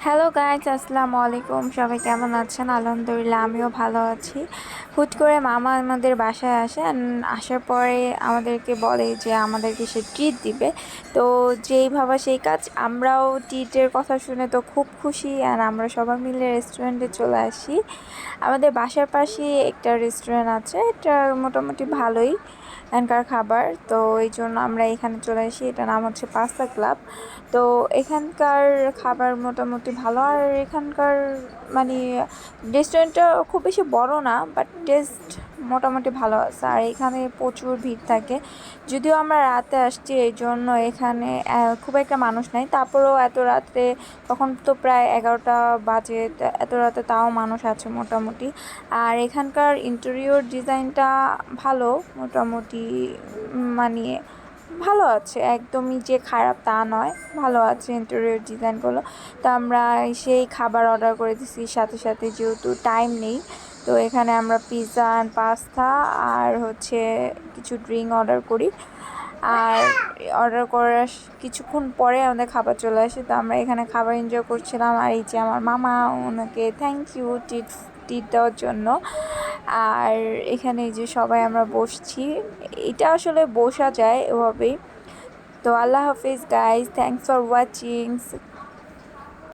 Hello guys, আসসালামু আলাইকুম। সবাই কেমন আছেন? আলহামদুলিল্লাহ, আমিও ভালো আছি। হুট করে মামা আমাদের বাসায় আসে আসার পরে আমাদেরকে বলে যে আমাদেরকে সে ট্রিট দিবে। তো যেই ভাবা সেই কাজ, আমরাও ট্রিটের কথা শুনে তো খুব খুশি। আমরা সবাই মিলে রেস্টুরেন্টে চলে আসি। আমাদের বাসার পাশেই একটা রেস্টুরেন্ট আছে, এটা মোটামুটি ভালোই এখানকার খাবার। তো এই জন্য আমরা এখানে চলে আসি। এটার নাম হচ্ছে পাস্তা ক্লাব। তো এখানকার খাবার মোটামুটি ভালো। আর এখানকার মানে রেস্টুরেন্টটা খুব বেশি বড় না, বাট টেস্ট মোটামুটি ভালো আছে। আর এখানে প্রচুর ভিড় থাকে। যদিও আমরা রাতে আসছি, এই জন্য এখানে খুব একটা মানুষ নাই। তারপরেও এত রাত্রে, তখন তো প্রায় 11টা বাজে, এত রাতে তাও মানুষ আছে মোটামুটি। আর এখানকার ইন্টেরিয়র ডিজাইনটা ভালো মোটামুটি, মানে ভালো আছে, একদমই যে খারাপ তা নয়, ভালো আছে ইন্টেরিয়র ডিজাইনগুলো। তো আমরা সেই খাবার অর্ডার করে দিছি সাথে সাথে, যেহেতু টাইম নেই। তো এখানে আমরা পিৎজা অ্যান্ড পাস্তা আর হচ্ছে কিছু ড্রিঙ্ক অর্ডার করি। আর অর্ডার করার কিছুক্ষণ পরে আমাদের খাবার চলে আসে। তো আমরা এখানে খাবার এনজয় করছিলাম। আর এই যে আমার মামা, ওনাকে থ্যাংক ইউ টিট টিট দেওয়ার জন্য। আর এখানে এই যে সবাই আমরা বসছি, এটা আসলে বসা যায় এভাবেই। তো আল্লাহ হাফিজ গাইজ, থ্যাংকস ফর ওয়াচিং।